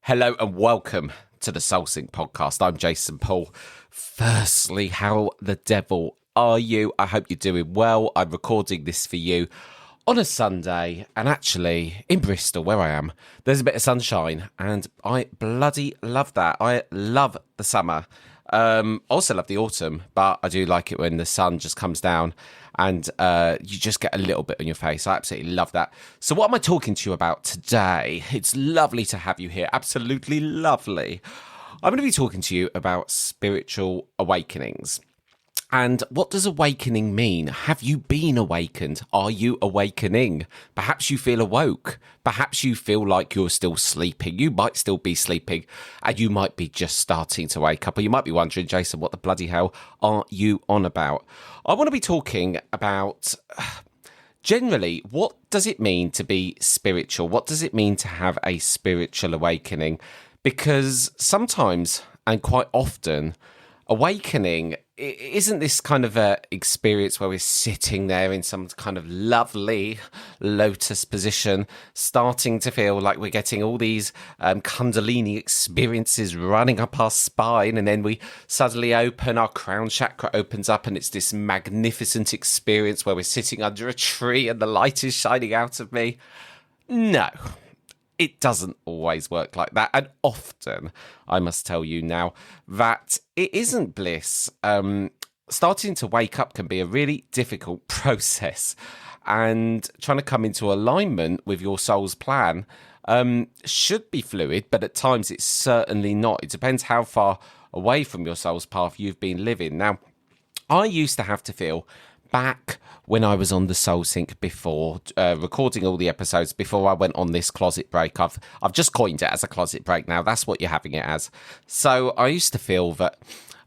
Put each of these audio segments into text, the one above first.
Hello and welcome to the Soul Sync podcast. I'm Jason Paul. Firstly, how the devil are you? I hope you're doing well. I'm recording this for you on a Sunday, and actually in Bristol, where I am, there's a bit of sunshine, and I bloody love that. I love the summer. Also love the autumn, but I do like it when the sun just comes down and you just get a little bit on your face. I absolutely love that. So what am I talking to you about today? It's lovely to have you here. Absolutely lovely. I'm going to be talking to you about spiritual awakenings. And what does awakening mean? Have you been awakened? Are you awakening? Perhaps you feel awoke. Perhaps you feel like you're still sleeping. You might still be sleeping and you might be just starting to wake up. Or you might be wondering, Jason, what the bloody hell are you on about? I want to be talking about generally, what does it mean to be spiritual? What does it mean to have a spiritual awakening? Because sometimes and quite often, awakening isn't this kind of a experience where we're sitting there in some kind of lovely lotus position, starting to feel like we're getting all these kundalini experiences running up our spine, and then we suddenly open, our crown chakra opens up, and it's this magnificent experience where we're sitting under a tree and the light is shining out of me. No. It doesn't always work like that. And often, I must tell you now, that it isn't bliss. Starting to wake up can be a really difficult process. And trying to come into alignment with your soul's plan should be fluid, but at times it's certainly not. It depends how far away from your soul's path you've been living. Now, I used to have to feel back when I was on the Soul Sync before, recording all the episodes before I went on this closet break. I've just coined it as a closet break now. That's what you're having it as. So I used to feel that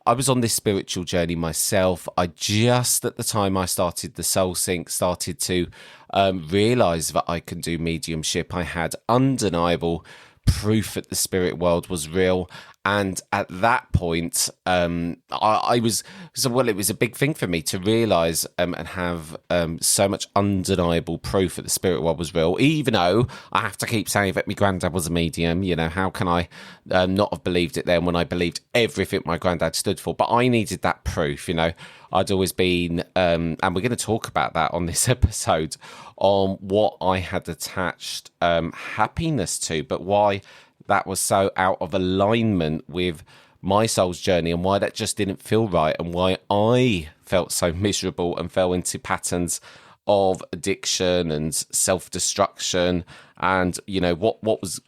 I was on this spiritual journey myself. I just, at the time I started the Soul Sync, started to realise that I can do mediumship. I had undeniable proof that the spirit world was real, and at that point it was a big thing for me to realise and have so much undeniable proof that the spirit world was real, even though I have to keep saying that my granddad was a medium. You know, how can I not have believed it then when I believed everything my granddad stood for? But I needed that proof. You know, I'd always been and we're going to talk about that on this episode, on what I had attached happiness to, but why that was so out of alignment with my soul's journey, and why that just didn't feel right, and why I felt so miserable and fell into patterns of addiction and self-destruction. And you know, what was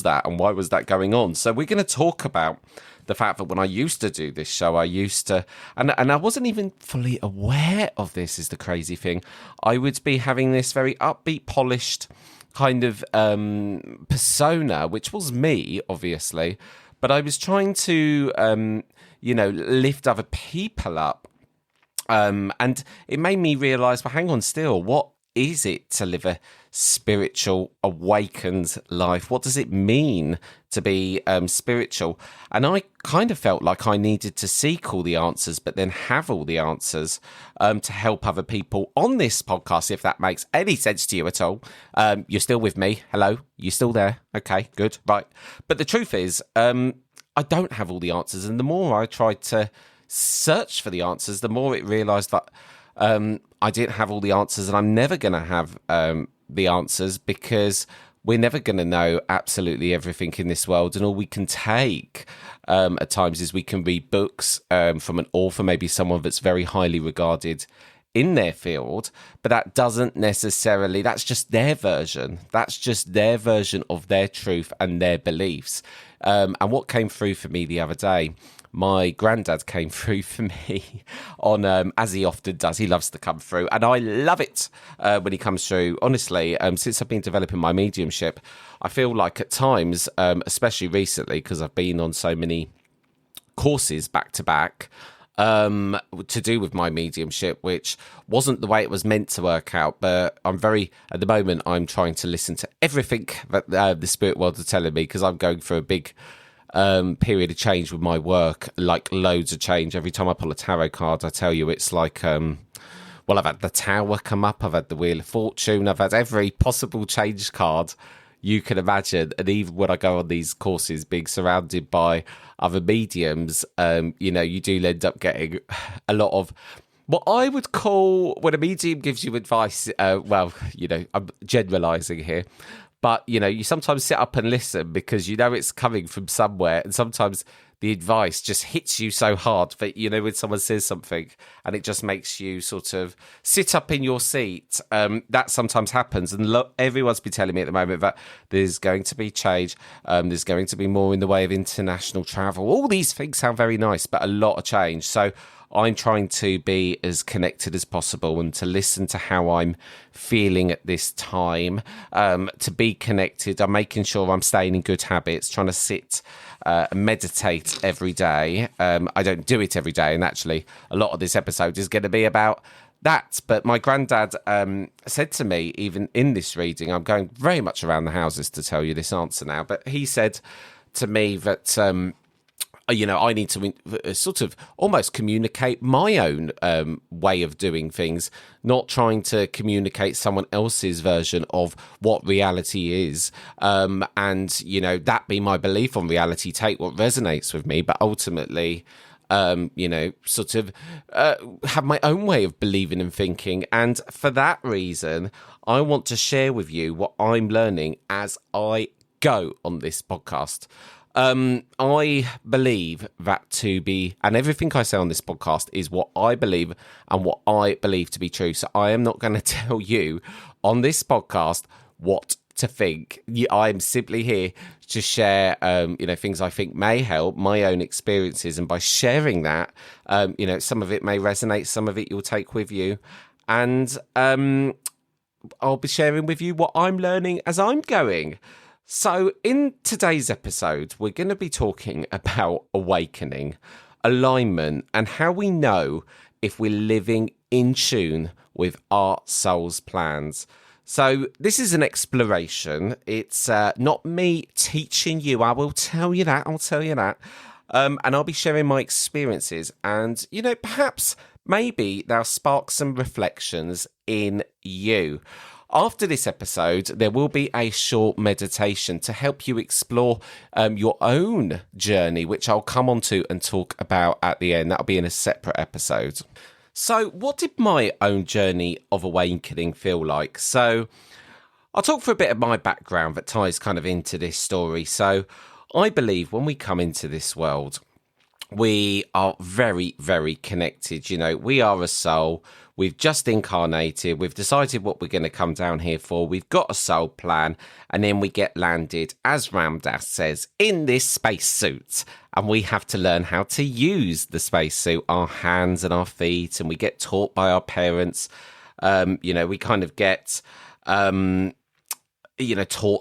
that, and why was that going on? So we're going to talk about the fact that when I used to do this show, I used to, and I wasn't even fully aware of this, is the crazy thing. I would be having this very upbeat, polished kind of persona, which was me, obviously, but I was trying to, lift other people up. And it made me realise, well, hang on still, what is it to live a spiritual, awakened life? What does it mean to be spiritual? And I kind of felt like I needed to seek all the answers, but then have all the answers to help other people on this podcast, if that makes any sense to you at all. You're still with me. Hello? You still there? Okay, good. Right. But the truth is, I don't have all the answers. And the more I tried to search for the answers, the more it realised that I didn't have all the answers, and I'm never going to have the answers, because we're never going to know absolutely everything in this world. And all we can take at times is we can read books from an author, maybe someone that's very highly regarded in their field, but that doesn't necessarily, that's just their version. That's just their version of their truth and their beliefs. And what came through for me the other day, my granddad came through for me on, as he often does. He loves to come through, and I love it when he comes through. Honestly, since I've been developing my mediumship, I feel like at times, especially recently, because I've been on so many courses back to back, to do with my mediumship, which wasn't the way it was meant to work out. But at the moment, I'm trying to listen to everything that the spirit world are telling me, because I'm going through a big period of change with my work, like loads of change. Every time I pull a tarot card, I tell you, it's like, I've had the Tower come up, I've had the Wheel of Fortune, I've had every possible change card you can imagine. And even when I go on these courses, being surrounded by other mediums, you do end up getting a lot of what I would call, when a medium gives you advice, I'm generalising here, but, you sometimes sit up and listen because it's coming from somewhere, and sometimes the advice just hits you so hard that, when someone says something and it just makes you sort of sit up in your seat, that sometimes happens. And everyone's been telling me at the moment that there's going to be change, there's going to be more in the way of international travel. All these things sound very nice, but a lot of change. So I'm trying to be as connected as possible and to listen to how I'm feeling at this time, to be connected. I'm making sure I'm staying in good habits, trying to sit and meditate every day. I don't do it every day, and actually a lot of this episode is going to be about that. But my granddad said to me, even in this reading, I'm going very much around the houses to tell you this answer now, but he said to me that I need to sort of almost communicate my own way of doing things, not trying to communicate someone else's version of what reality is. And, that be my belief on reality, take what resonates with me, but ultimately, sort of have my own way of believing and thinking. And for that reason, I want to share with you what I'm learning as I go on this podcast. I believe that to be, and everything I say on this podcast is what I believe and what I believe to be true. So I am not going to tell you on this podcast what to think. I'm simply here to share, things I think may help, my own experiences. And by sharing that, some of it may resonate, some of it you'll take with you. And I'll be sharing with you what I'm learning as I'm going. So in today's episode, we're going to be talking about awakening, alignment, and how we know if we're living in tune with our soul's plans. So this is an exploration. It's not me teaching you. I will tell you that. And I'll be sharing my experiences. And, perhaps maybe they'll spark some reflections in you. After this episode, there will be a short meditation to help you explore your own journey, which I'll come on to and talk about at the end. That'll be in a separate episode. So what did my own journey of awakening feel like? So I'll talk for a bit of my background that ties kind of into this story. So I believe when we come into this world, we are very, very connected. We are a soul. We've just incarnated. We've decided what we're going to come down here for. We've got a soul plan. And then we get landed, as Ramdas says, in this spacesuit. And we have to learn how to use the spacesuit, our hands and our feet. And we get taught by our parents. We kind of get, taught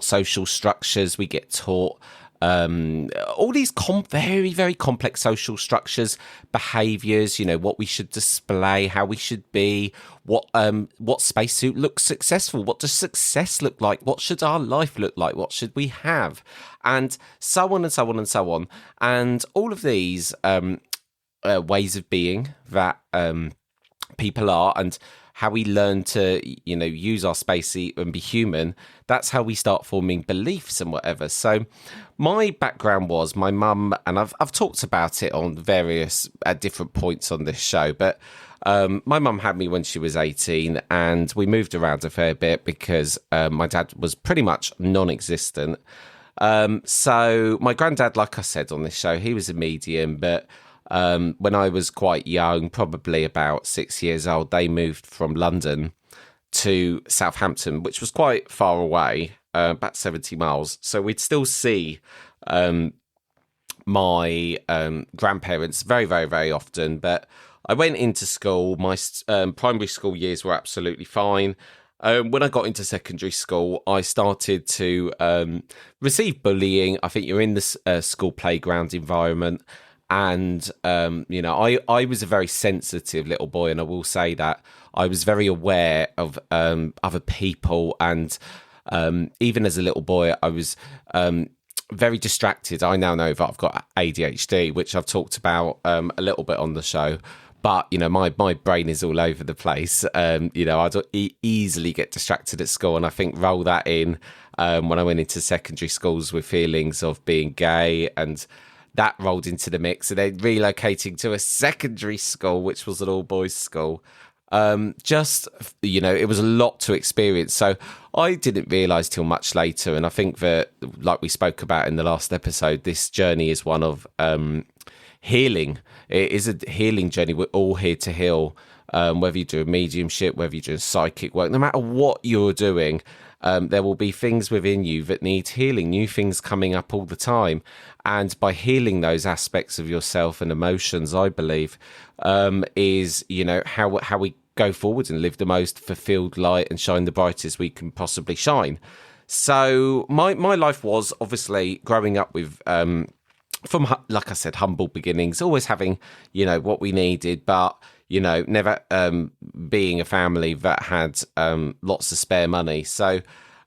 social structures. We get taught all these very, very complex social structures, behaviours, what we should display, how we should be, what spacesuit looks successful, what does success look like, what should our life look like, what should we have, and so on and so on and so on. And all of these ways of being that people are, and how we learn to, use our spacesuit and be human, that's how we start forming beliefs and whatever. So my background was my mum, and I've talked about it on various at different points on this show, but my mum had me when she was 18, and we moved around a fair bit because my dad was pretty much non-existent. So my granddad, like I said on this show, he was a medium, but when I was quite young, probably about 6 years old, they moved from London to Southampton, which was quite far away, about 70 miles. So we'd still see my grandparents very, very, very often. But I went into school. My primary school years were absolutely fine. When I got into secondary school, I started to receive bullying. I think you're in the school playground environment. And, I was a very sensitive little boy, and I will say that I was very aware of other people. And even as a little boy, I was very distracted. I now know that I've got ADHD, which I've talked about a little bit on the show. But, my brain is all over the place. I'd easily get distracted at school. And I think roll that in when I went into secondary schools with feelings of being gay, and that rolled into the mix. And then relocating to a secondary school, which was an all-boys school. It was a lot to experience. So I didn't realise till much later. And I think that, like we spoke about in the last episode, this journey is one of healing. It is a healing journey. We're all here to heal, whether you do a mediumship, whether you do psychic work, no matter what you're doing. There will be things within you that need healing, new things coming up all the time. And by healing those aspects of yourself and emotions, I believe, is, how we go forward and live the most fulfilled light and shine the brightest we can possibly shine. So my life was obviously growing up with, from, like I said, humble beginnings, always having, what we needed, but never being a family that had lots of spare money. So,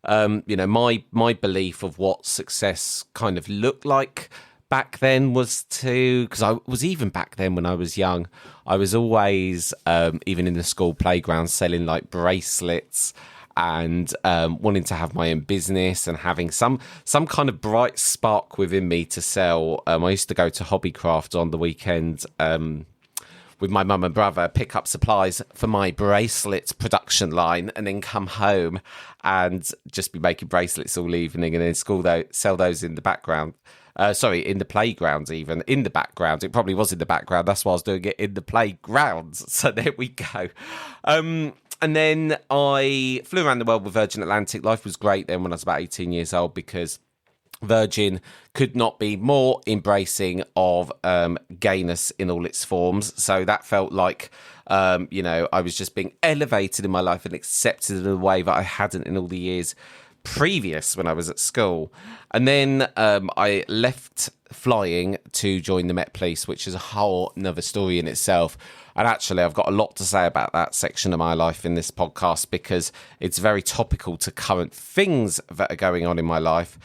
my belief of what success kind of looked like back then was because I was, even back then when I was young, I was always, even in the school playground, selling like bracelets and wanting to have my own business and having some kind of bright spark within me to sell. I used to go to Hobbycraft on the weekend with my mum and brother, pick up supplies for my bracelet production line, and then come home and just be making bracelets all evening, and then sell those in the background. In the playground, even in the background. It probably was in the background. That's why I was doing it in the playgrounds. So there we go. And then I flew around the world with Virgin Atlantic. Life was great then when I was about 18 years old, because Virgin could not be more embracing of gayness in all its forms. So that felt like, I was just being elevated in my life and accepted in a way that I hadn't in all the years previous when I was at school. And then I left flying to join the Met Police, which is a whole nother story in itself. And actually, I've got a lot to say about that section of my life in this podcast, because it's very topical to current things that are going on in my life,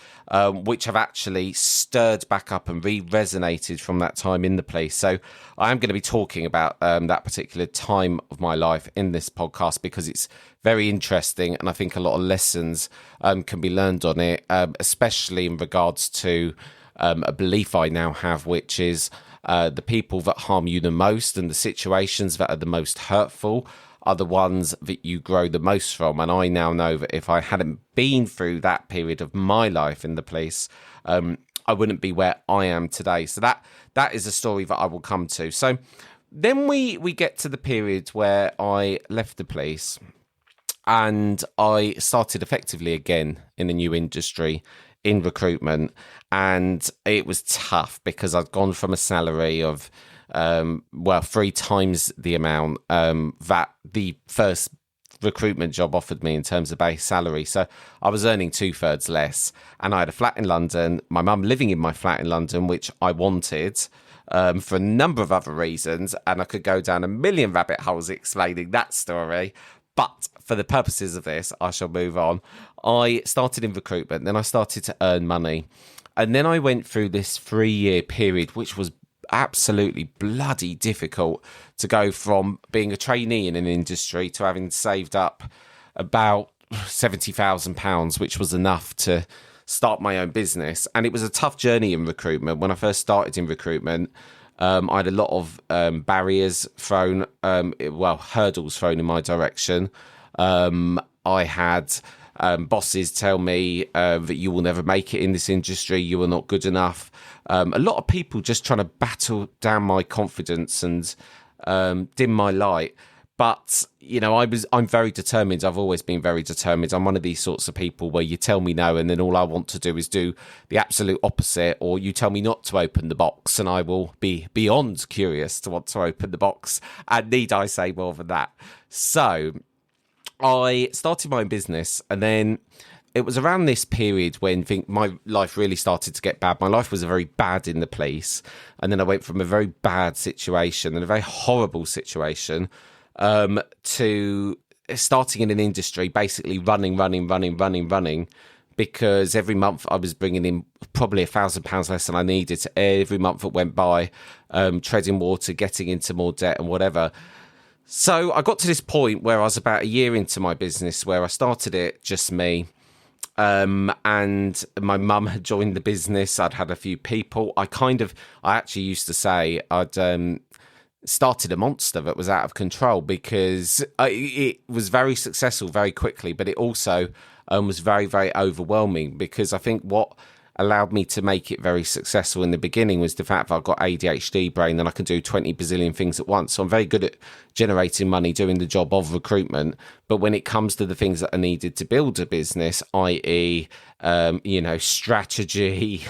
which have actually stirred back up and re-resonated from that time in the police. So I am going to be talking about that particular time of my life in this podcast, because it's very interesting, and I think a lot of lessons can be learned on it, especially in regards to a belief I now have, which is the people that harm you the most and the situations that are the most hurtful are the ones that you grow the most from. And I now know that if I hadn't been through that period of my life in the police, I wouldn't be where I am today. So that is a story that I will come to. So then we get to the period where I left the police and I started effectively again in a new industry, in recruitment. And it was tough because I'd gone from a salary of 3 times the amount that the first recruitment job offered me in terms of base salary. So I was earning 2/3 less, and I had a flat in London, my mum living in my flat in London, which I wanted for a number of other reasons, and I could go down a million rabbit holes explaining that story. But for the purposes of this, I shall move on. I started in recruitment, then I started to earn money. And then I went through this 3-year period, which was absolutely bloody difficult, to go from being a trainee in an industry to having saved up about £70,000, which was enough to start my own business. And it was a tough journey in recruitment. When I first started in recruitment, I had a lot of barriers thrown, hurdles thrown in my direction. I had bosses tell me that you will never make it in this industry, you are not good enough. A lot of people just trying to battle down my confidence and dim my light. But, I'm very determined. I've always been very determined. I'm one of these sorts of people where you tell me no, and then all I want to do is do the absolute opposite, or you tell me not to open the box, and I will be beyond curious to want to open the box. And need I say more than that? So I started my own business, and then it was around this period when my life really started to get bad. My life was very bad in the police, and then I went from a very bad situation and a very horrible situation to starting in an industry, basically running, because every month I was bringing in probably £1,000 less than I needed. Every month that went by, treading water, getting into more debt and whatever. So I got to this point where I was about a year into my business, where I started it just me. And my mum had joined the business. I'd had a few people. I actually used to say I'd started a monster that was out of control, because it was very successful very quickly, but it also was very, very overwhelming, because I think what allowed me to make it very successful in the beginning was the fact that I've got ADHD brain and I can do 20 bazillion things at once. So I'm very good at generating money, doing the job of recruitment. But when it comes to the things that are needed to build a business, i.e., strategy,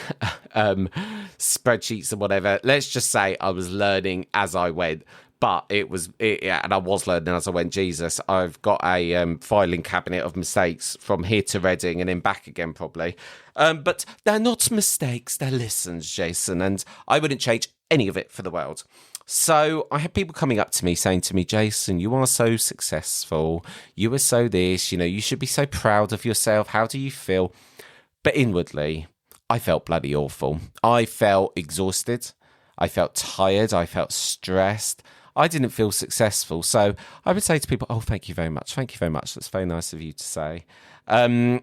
spreadsheets and whatever, let's just say I was learning as I went. But and I was learning as I went. Jesus, I've got a filing cabinet of mistakes from here to Reading and then back again, probably. But they're not mistakes, they're lessons, Jason. And I wouldn't change any of it for the world. So I had people coming up to me saying to me, Jason, you are so successful. You are so this, you should be so proud of yourself. How do you feel? But inwardly, I felt bloody awful. I felt exhausted. I felt tired. I felt stressed. I didn't feel successful. So I would say to people, oh, thank you very much. Thank you very much. That's very nice of you to say. And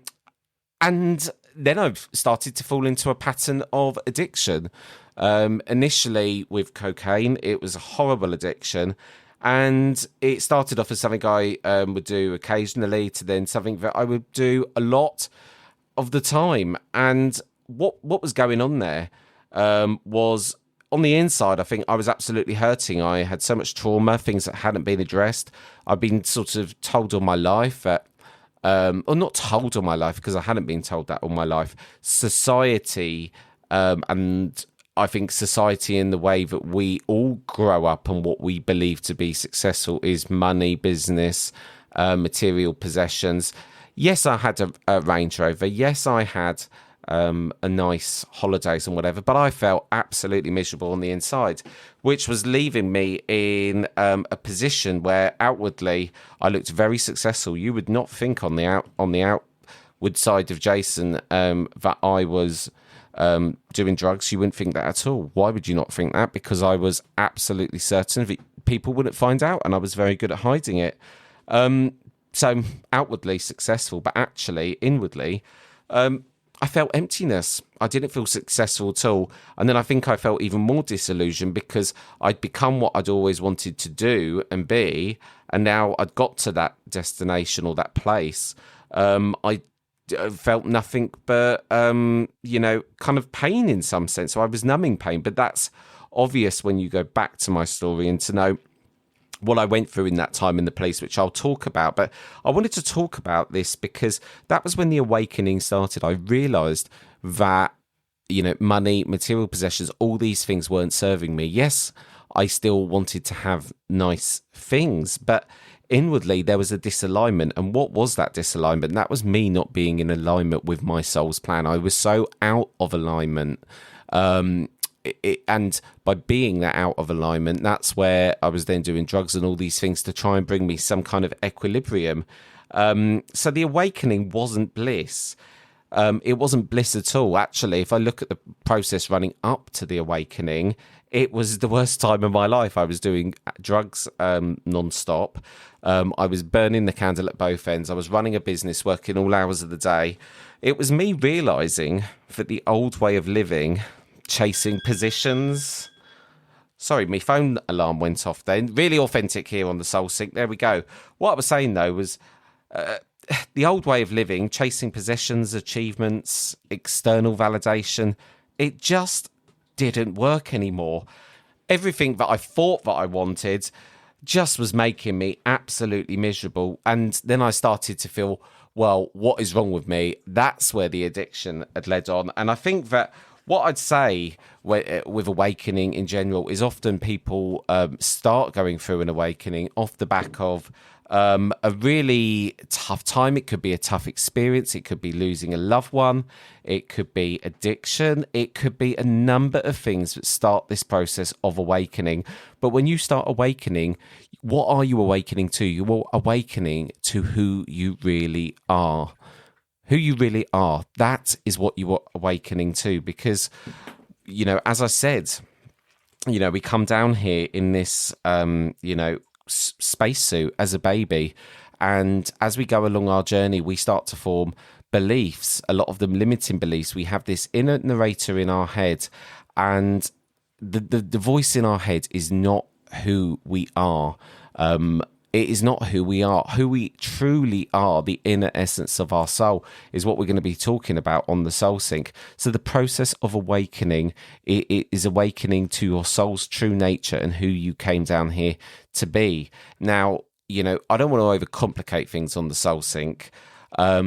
then I've started to fall into a pattern of addiction. Initially with cocaine, it was a horrible addiction. And it started off as something I would do occasionally, to then something that I would do a lot of the time. And what was going on there was, on the inside, I think I was absolutely hurting. I had so much trauma, things that hadn't been addressed. I've been sort of told all my life that, or not told all my life, because I hadn't been told that all my life. Society, and I think society in the way that we all grow up and what we believe to be successful is money, business, material possessions. Yes, I had a Range Rover. Yes, I had a nice holidays and whatever, but I felt absolutely miserable on the inside, which was leaving me in a position where outwardly I looked very successful. You would not think on the outward side of Jason that I was doing drugs. You wouldn't think that at all. Why would you not think that? Because I was absolutely certain that people wouldn't find out, and I was very good at hiding it. So outwardly successful, but actually inwardly, I felt emptiness. I didn't feel successful at all. And then I think I felt even more disillusioned, because I'd become what I'd always wanted to do and be. And now I'd got to that destination or that place. I felt nothing but, kind of pain in some sense. So I was numbing pain. But that's obvious when you go back to my story and to know what I went through in that time in the police, which I'll talk about. But I wanted to talk about this because that was when the awakening started. I realised that, money, material possessions, all these things weren't serving me. Yes, I still wanted to have nice things, but inwardly there was a disalignment. And what was that disalignment? That was me not being in alignment with my soul's plan. I was so out of alignment. And by being that out of alignment, that's where I was then doing drugs and all these things to try and bring me some kind of equilibrium. So the awakening wasn't bliss. It wasn't bliss at all. Actually, if I look at the process running up to the awakening, it was the worst time of my life. I was doing drugs non-stop. I was burning the candle at both ends. I was running a business, working all hours of the day. It was me realising that the old way of living, chasing positions. Sorry, my phone alarm went off then. Really authentic here on the Soul Sync. There we go. What I was saying, though, was the old way of living, chasing possessions, achievements, external validation, it just didn't work anymore. Everything that I thought that I wanted just was making me absolutely miserable. And then I started to feel, well, what is wrong with me? That's where the addiction had led on. And I think that what I'd say with awakening in general is often people start going through an awakening off the back of a really tough time. It could be a tough experience. It could be losing a loved one. It could be addiction. It could be a number of things that start this process of awakening. But when you start awakening, what are you awakening to? You're awakening to who you really are. Who you really are, that is what you are awakening to. Because, as I said, we come down here in this, spacesuit as a baby. And as we go along our journey, we start to form beliefs, a lot of them limiting beliefs. We have this inner narrator in our head, and the voice in our head is not who we are. It is not who we are. Who we truly are, the inner essence of our soul, is what we're going to be talking about on the Soul Sync. So the process of awakening, it is awakening to your soul's true nature and who you came down here to be. Now, I don't want to overcomplicate things on the Soul Sync. I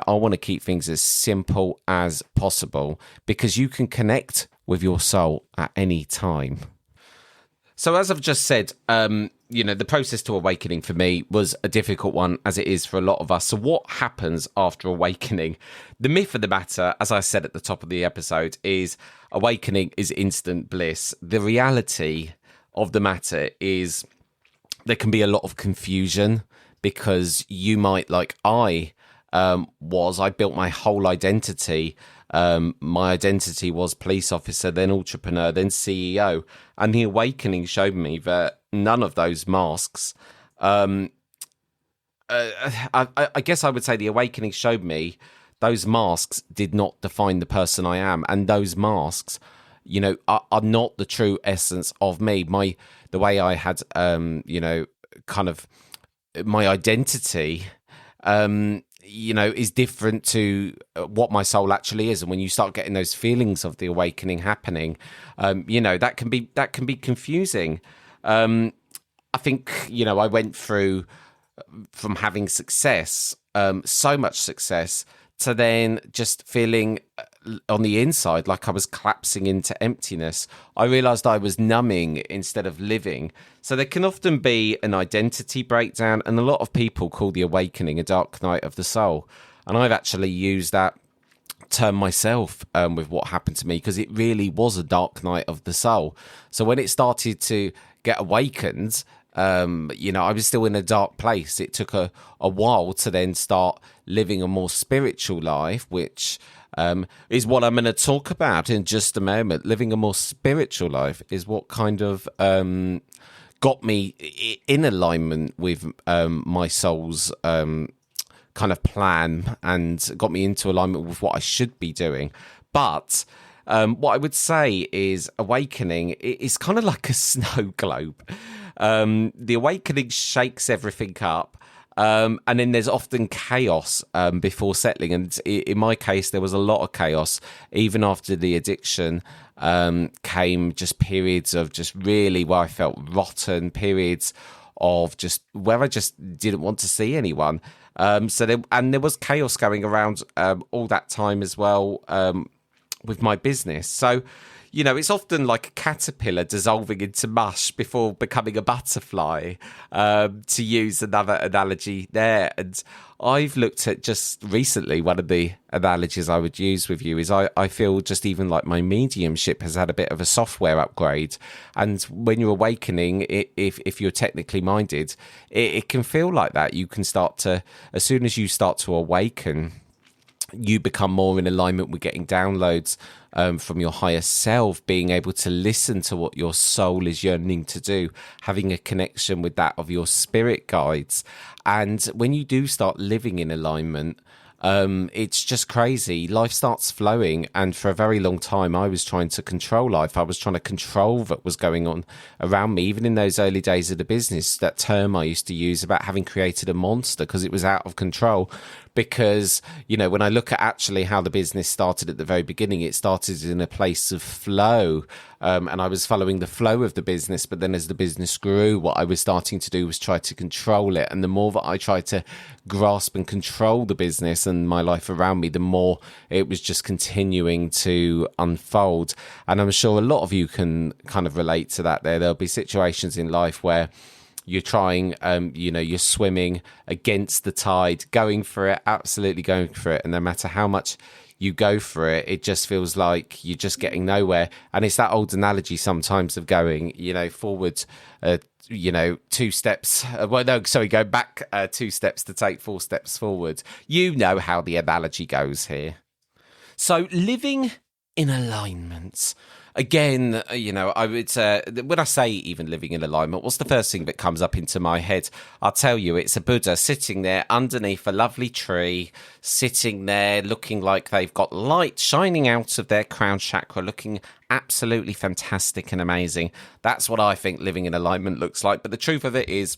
want to keep things as simple as possible because you can connect with your soul at any time. So as I've just said, the process to awakening for me was a difficult one, as it is for a lot of us. So what happens after awakening? The myth of the matter, as I said at the top of the episode, is awakening is instant bliss. The reality of the matter is there can be a lot of confusion because you might, like I built my whole identity. My identity was police officer, then entrepreneur, then CEO. And the awakening showed me that none of those masks, I guess I would say the awakening showed me those masks did not define the person I am. And those masks, are not the true essence of me. The way I had, kind of my identity, is different to what my soul actually is. And when you start getting those feelings of the awakening happening, that can be confusing. I think, I went through from having success, so much success, to then just feeling on the inside like I was collapsing into emptiness. I realized I was numbing instead of living. So there can often be an identity breakdown, and a lot of people call the awakening a dark night of the soul. And I've actually used that term myself with what happened to me, because it really was a dark night of the soul. So when it started to get awakened, I was still in a dark place. It took a while to then start living a more spiritual life, which is what I'm going to talk about in just a moment. Living a more spiritual life is what kind of got me in alignment with my soul's kind of plan, and got me into alignment with what I should be doing. But what I would say is awakening is kind of like a snow globe. The awakening shakes everything up. And then there's often chaos before settling. And in my case, there was a lot of chaos. Even after the addiction came just periods of just really where I felt rotten, periods of just where I just didn't want to see anyone. There was chaos going around all that time as well with my business. So, it's often like a caterpillar dissolving into mush before becoming a butterfly, to use another analogy there. And I've looked at just recently, one of the analogies I would use with you is I feel just even like my mediumship has had a bit of a software upgrade. And when you're awakening, if you're technically minded, it can feel like that. You can start to, as soon as you start to awaken, you become more in alignment with getting downloads from your higher self, being able to listen to what your soul is yearning to do, having a connection with that of your spirit guides. And when you do start living in alignment, it's just crazy. Life starts flowing. And for a very long time, I was trying to control life. I was trying to control what was going on around me. Even in those early days of the business, that term I used to use about having created a monster because it was out of control. Because, when I look at actually how the business started at the very beginning, it started in a place of flow. And I was following the flow of the business. But then as the business grew, what I was starting to do was try to control it. And the more that I tried to grasp and control the business and my life around me, the more it was just continuing to unfold. And I'm sure a lot of you can kind of relate to that there. There'll be situations in life where you're trying, you're swimming against the tide, going for it, absolutely going for it. And no matter how much you go for it, it just feels like you're just getting nowhere. And it's that old analogy sometimes of going, forward, 2 steps. Go back 2 steps to take 4 steps forward. You know how the analogy goes here. So living in alignment. Again, I would when I say even living in alignment, what's the first thing that comes up into my head? I'll tell you, it's a Buddha sitting there underneath a lovely tree, sitting there looking like they've got light shining out of their crown chakra, looking absolutely fantastic and amazing. That's what I think living in alignment looks like. But the truth of it is,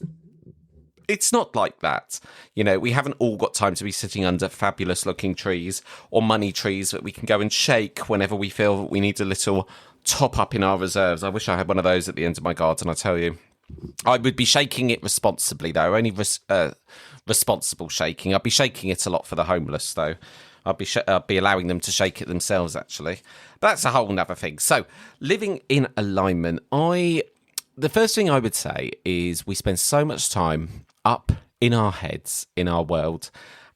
it's not like that. We haven't all got time to be sitting under fabulous looking trees or money trees that we can go and shake whenever we feel we need a little top up in our reserves. I wish I had one of those at the end of my garden, I tell you. I would be shaking it responsibly, though. Only responsible shaking. I'd be shaking it a lot for the homeless, though. I'd be allowing them to shake it themselves, actually. But that's a whole nother thing. So, living in alignment, the first thing I would say is we spend so much time up in our heads, in our world,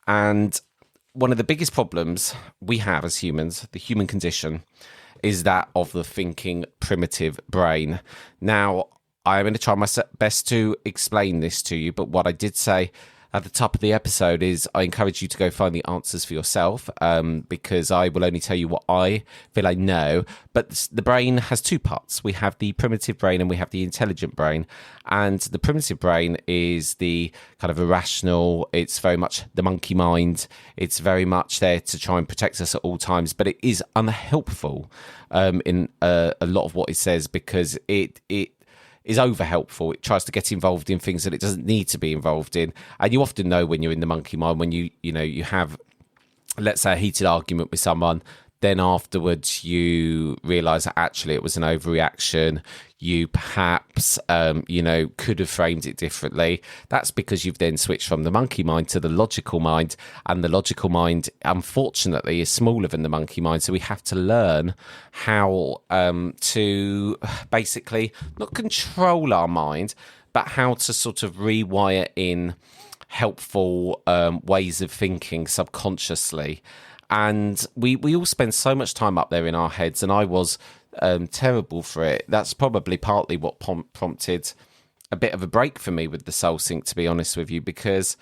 and one of the biggest problems we have as humans, the human condition, is that of the thinking primitive brain. Now, I'm going to try my best to explain this to you, but what I did say at the top of the episode is I encourage you to go find the answers for yourself, because I will only tell you what I feel I know. But the brain has two parts. We have the primitive brain and we have the intelligent brain. And the primitive brain is the kind of irrational. It's very much the monkey mind. It's very much there to try and protect us at all times. But it is unhelpful in a lot of what it says, because it is over helpful. It tries to get involved in things that it doesn't need to be involved in. And you often know when you're in the monkey mind, when you have, let's say, a heated argument with someone, then afterwards you realise that actually it was an overreaction. You perhaps, could have framed it differently. That's because you've then switched from the monkey mind to the logical mind. And the logical mind, unfortunately, is smaller than the monkey mind. So we have to learn how to basically not control our mind, but how to sort of rewire in helpful ways of thinking subconsciously. And we all spend so much time up there in our heads, and I was terrible for it. That's probably partly what prompted a bit of a break for me with the soul sync, to be honest with you, because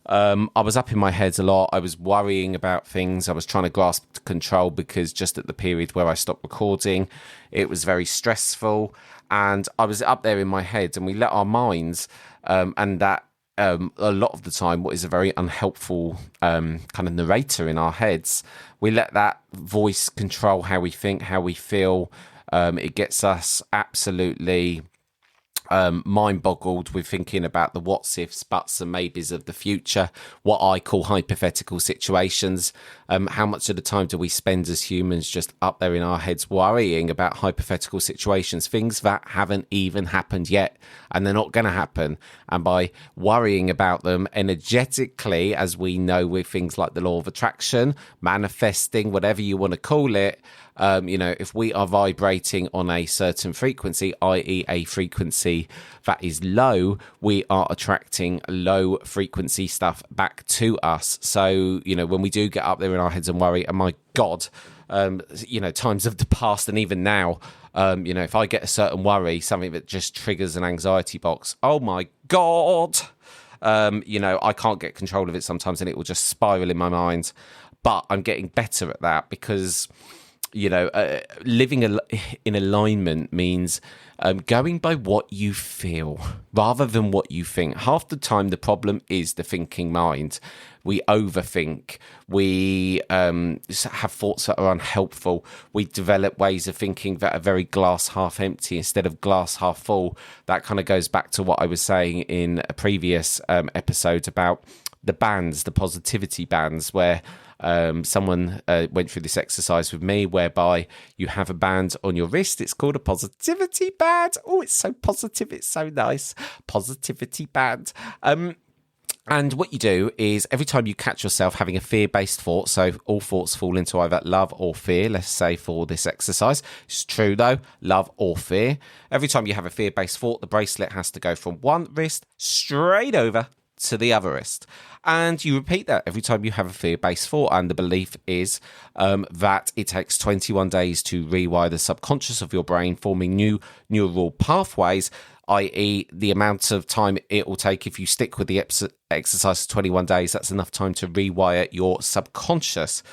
I was up in my head a lot. I was worrying about things. I was trying to grasp control, because just at the period where I stopped recording, it was very stressful, and I was up there in my head, and we let our minds and that a lot of the time, what is a very unhelpful kind of narrator in our heads, we let that voice control how we think, how we feel. It gets us absolutely mind-boggled with thinking about the what's ifs, buts and maybes of the future, what I call hypothetical situations. How much of the time do we spend as humans just up there in our heads worrying about hypothetical situations, things that haven't even happened yet and they're not going to happen? And by worrying about them energetically, as we know with things like the law of attraction, manifesting, whatever you want to call it, if we are vibrating on a certain frequency, i.e. a frequency that is low, we are attracting low frequency stuff back to us. So, when we do get up there in our heads and worry, oh my God, times of the past and even now, if I get a certain worry, something that just triggers an anxiety box, oh my God, I can't get control of it sometimes and it will just spiral in my mind. But I'm getting better at that because living in alignment means going by what you feel rather than what you think. Half the time, the problem is the thinking mind. We overthink. We have thoughts that are unhelpful. We develop ways of thinking that are very glass half empty instead of glass half full. That kind of goes back to what I was saying in a previous episode about the bands, the positivity bands, where someone went through this exercise with me whereby you have a band on your wrist. It's called a positivity band. Oh, it's so positive. It's so nice. Positivity band. And what you do is every time you catch yourself having a fear-based thought, so all thoughts fall into either love or fear, let's say for this exercise. It's true though, love or fear. Every time you have a fear-based thought, the bracelet has to go from one wrist straight over to the other wrist. And you repeat that every time you have a fear-based thought. And the belief is that it takes 21 days to rewire the subconscious of your brain, forming new neural pathways, i.e. the amount of time it will take if you stick with the exercise for 21 days. That's enough time to rewire your subconscious.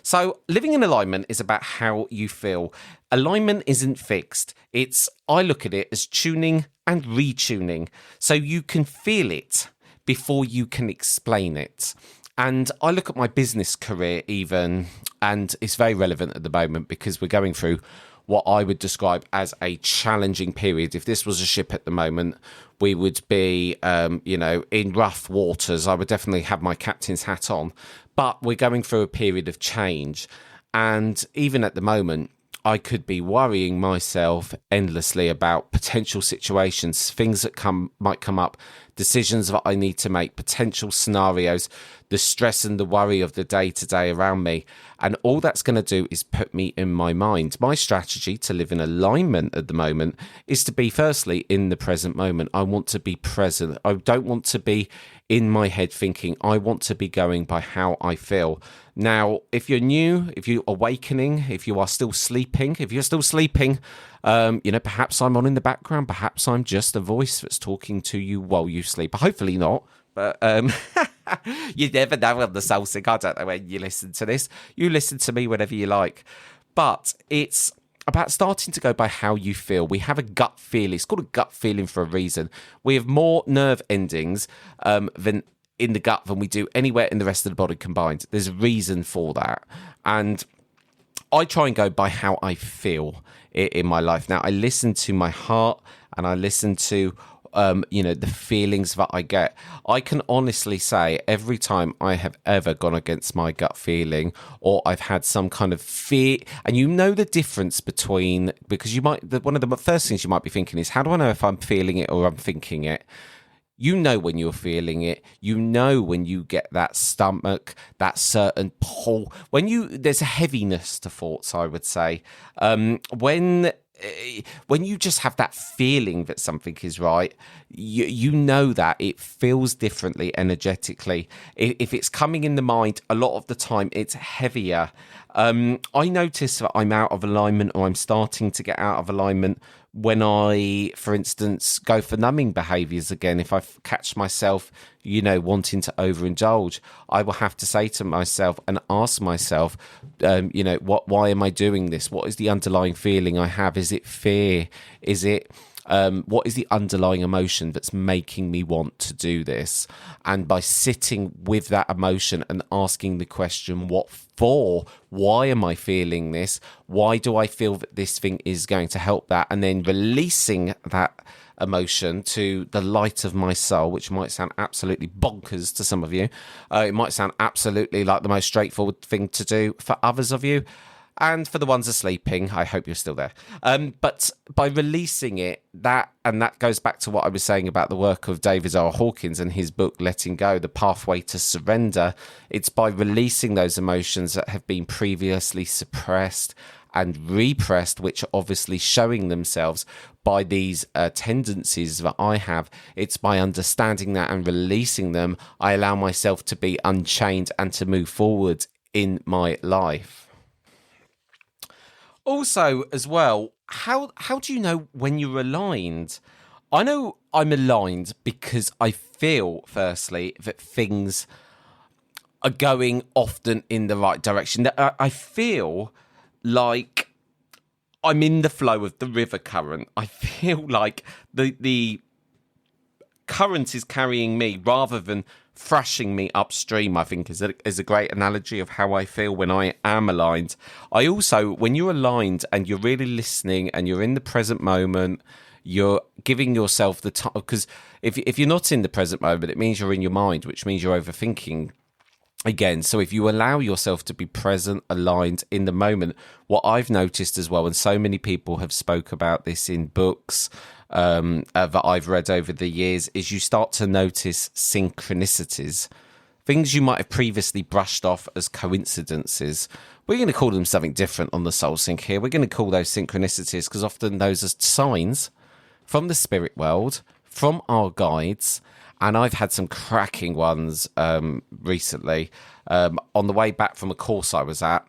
So living in alignment is about how you feel. Alignment isn't fixed. I look at it as tuning and retuning. So you can feel it before you can explain it. And I look at my business career even, and it's very relevant at the moment because we're going through what I would describe as a challenging period. If this was a ship at the moment, we would be, in rough waters. I would definitely have my captain's hat on. But we're going through a period of change. And even at the moment, I could be worrying myself endlessly about potential situations, things that might come up, decisions that I need to make, potential scenarios, the stress and the worry of the day-to-day around me. And all that's going to do is put me in my mind. My strategy to live in alignment at the moment is to be, firstly, in the present moment. I want to be present. I don't want to be in my head thinking. I want to be going by how I feel. Now, if you're new, if you're awakening, if you're still sleeping, perhaps I'm on in the background. Perhaps I'm just a voice that's talking to you while you sleep. Hopefully not. But you never know on the Soul Sync. I don't know when you listen to this. You listen to me whenever you like. But it's about starting to go by how you feel. We have a gut feeling. It's called a gut feeling for a reason. We have more nerve endings than in the gut than we do anywhere in the rest of the body combined. There's a reason for that. And I try and go by how I feel in my life. Now, I listen to my heart and I listen to the feelings that I get. I can honestly say every time I have ever gone against my gut feeling or I've had some kind of fear, and you know the difference between, because one of the first things you might be thinking is, how do I know if I'm feeling it or I'm thinking it? You know when you're feeling it. You know when you get that stomach, that certain pull. There's a heaviness to thoughts, I would say. When you just have that feeling that something is right, you know that it feels differently energetically. If it's coming in the mind, a lot of the time it's heavier. I notice that I'm out of alignment or I'm starting to get out of alignment when I, for instance, go for numbing behaviours again. If I catch myself, wanting to overindulge, I will have to say to myself and ask myself, why am I doing this? What is the underlying feeling I have? Is it fear? Is it... what is the underlying emotion that's making me want to do this? And by sitting with that emotion and asking the question, what for? Why am I feeling this? Why do I feel that this thing is going to help that? And then releasing that emotion to the light of my soul, which might sound absolutely bonkers to some of you. It might sound absolutely like the most straightforward thing to do for others of you. And for the ones that are sleeping, I hope you're still there. But by releasing it, that goes back to what I was saying about the work of David R. Hawkins and his book, Letting Go, The Pathway to Surrender. It's by releasing those emotions that have been previously suppressed and repressed, which are obviously showing themselves by these tendencies that I have. It's by understanding that and releasing them, I allow myself to be unchained and to move forward in my life. Also, as well, how do you know when you're aligned? I know I'm aligned because I feel, firstly, that things are going often in the right direction. That I feel like I'm in the flow of the river current. I feel like the current is carrying me rather than thrashing me upstream, I think is a great analogy of how I feel when I am aligned. I also, when you're aligned and you're really listening and you're in the present moment, you're giving yourself the time, because if you're not in the present moment, it means you're in your mind, which means you're overthinking again. So if you allow yourself to be present, aligned in the moment, what I've noticed as well, and so many people have spoke about this in books that I've read over the years, is you start to notice synchronicities, things you might have previously brushed off as coincidences. We're going to call them something different on the Soul Sync here. We're going to call those synchronicities because often those are signs from the spirit world, from our guides. And I've had some cracking ones recently. On the way back from a course I was at,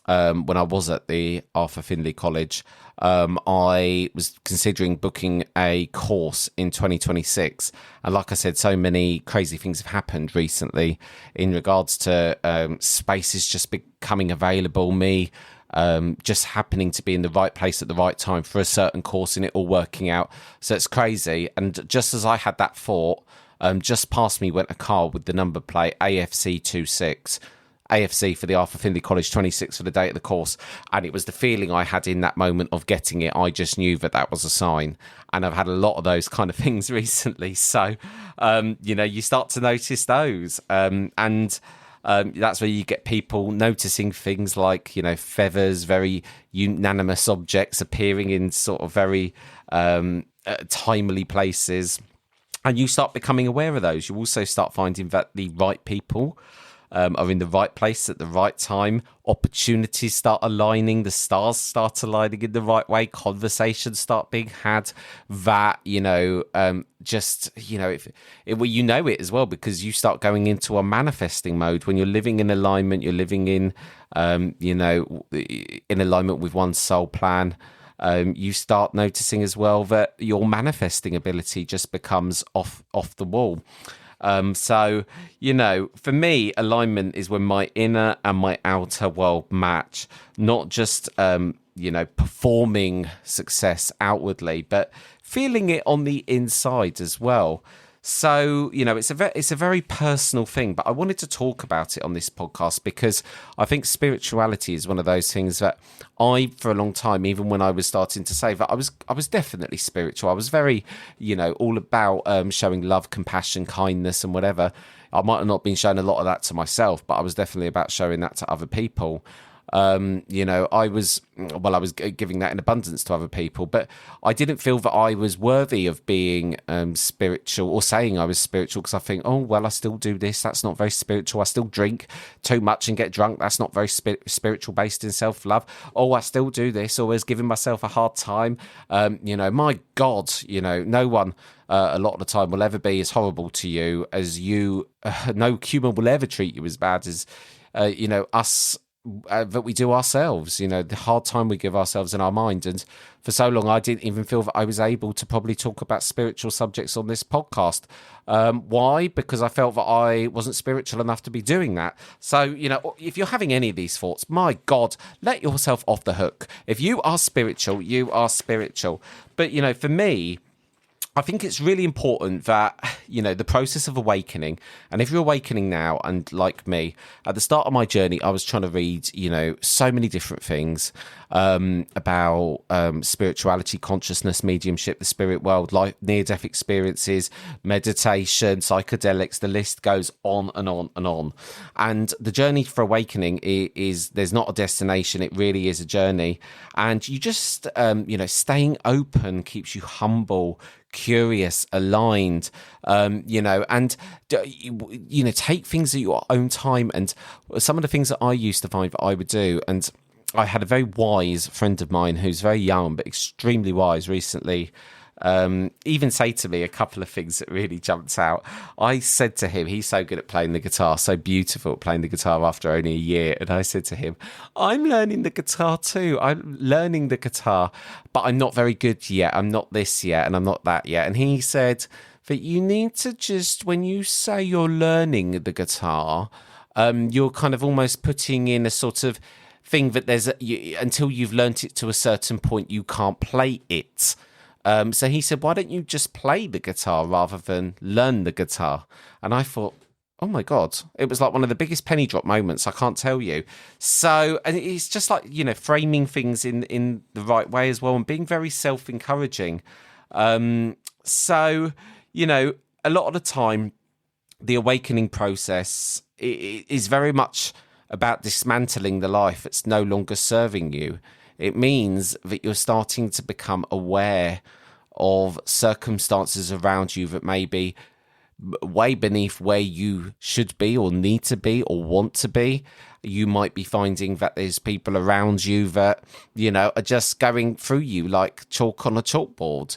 when I was at the Arthur Findlay College, I was considering booking a course in 2026. And like I said, so many crazy things have happened recently in regards to spaces just becoming available, me just happening to be in the right place at the right time for a certain course and it all working out. So it's crazy. And just as I had that thought, just past me went a car with the number plate AFC26. AFC for the Arthur Findlay College, 26 for the date of the course. And it was the feeling I had in that moment of getting it. I just knew that was a sign. And I've had a lot of those kind of things recently. So, you start to notice those. And that's where you get people noticing things like, feathers, very unanimous objects appearing in sort of very timely places. And you start becoming aware of those. You also start finding that the right people are in the right place at the right time. Opportunities start aligning. The stars start aligning in the right way. Conversations start being had. That, it as well, because you start going into a manifesting mode when you're living in alignment. You're living in, in alignment with one's soul plan. You start noticing as well that your manifesting ability just becomes off the wall. So, for me, alignment is when my inner and my outer world match, not just, performing success outwardly, but feeling it on the inside as well. So, it's a very personal thing, but I wanted to talk about it on this podcast because I think spirituality is one of those things that for a long time, even when I was starting to say that I was definitely spiritual. I was very, all about showing love, compassion, kindness and whatever. I might have not been showing a lot of that to myself, but I was definitely about showing that to other people. I was giving that in abundance to other people, but I didn't feel that I was worthy of being spiritual or saying I was spiritual, because I think, I still do this. That's not very spiritual. I still drink too much and get drunk. That's not very spiritual, based in self-love. I still do this. Always giving myself a hard time. My God, no one a lot of the time will ever be as horrible to you as you. No human will ever treat you as bad as, us. That we do ourselves, the hard time we give ourselves in our mind. And for so long, I didn't even feel that I was able to probably talk about spiritual subjects on this podcast. Why? Because I felt that I wasn't spiritual enough to be doing that. So, if you're having any of these thoughts, my God, let yourself off the hook. If you are spiritual, you are spiritual. But, for me, I think it's really important that, the process of awakening, and if you're awakening now, and like me, at the start of my journey, I was trying to read, so many different things about spirituality, consciousness, mediumship, the spirit world, like near-death experiences, meditation, psychedelics, the list goes on and on and on. And the journey for awakening is there's not a destination, it really is a journey. And you just, staying open keeps you humble, curious, aligned, and take things at your own time. And some of the things that I used to find that I would do, and I had a very wise friend of mine who's very young but extremely wise recently, even say to me a couple of things that really jumped out. I said to him, he's so good at playing the guitar, so beautiful at playing the guitar after only a year. And I said to him, I'm learning the guitar too. I'm learning the guitar, but I'm not very good yet. I'm not this yet, and I'm not that yet. And he said that you need to just, when you say you're learning the guitar, you're kind of almost putting in a sort of thing that until you've learnt it to a certain point, you can't play it. So he said, why don't you just play the guitar rather than learn the guitar? And I thought, oh my God, it was like one of the biggest penny drop moments, I can't tell you. So, and it's just like, framing things in the right way as well, and being very self-encouraging. So, a lot of the time, the awakening process is very much about dismantling the life that's no longer serving you. It means that you're starting to become aware of circumstances around you that may be way beneath where you should be or need to be or want to be. You might be finding that there's people around you that, are just going through you like chalk on a chalkboard.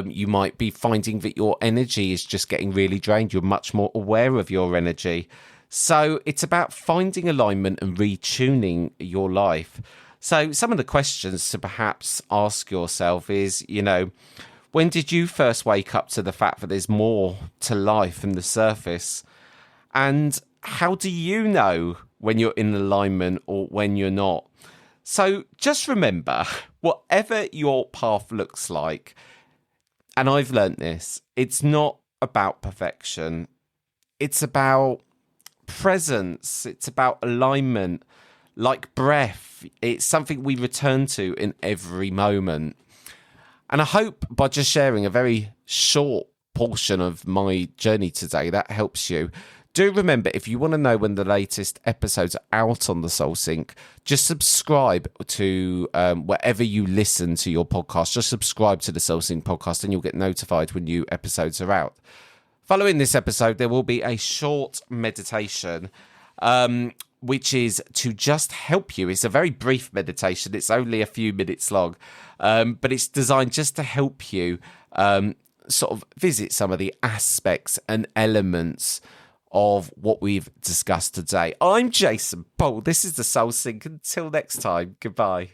You might be finding that your energy is just getting really drained. You're much more aware of your energy. So it's about finding alignment and retuning your life. So some of the questions to perhaps ask yourself is, when did you first wake up to the fact that there's more to life than the surface? And how do you know when you're in alignment or when you're not? So just remember, whatever your path looks like, and I've learnt this, it's not about perfection. It's about presence. It's about alignment, like breath. It's something we return to in every moment. And I hope by just sharing a very short portion of my journey today, that helps you. Do remember, if you want to know when the latest episodes are out on the Soul Sync, just subscribe to wherever you listen to your podcast. Just subscribe to the Soul Sync podcast and you'll get notified when new episodes are out. Following this episode, there will be a short meditation, which is to just help you. It's a very brief meditation. It's only a few minutes long, but it's designed just to help you sort of visit some of the aspects and elements of what we've discussed today. I'm Jason Paul. This is the Soul Sync. Until next time, goodbye.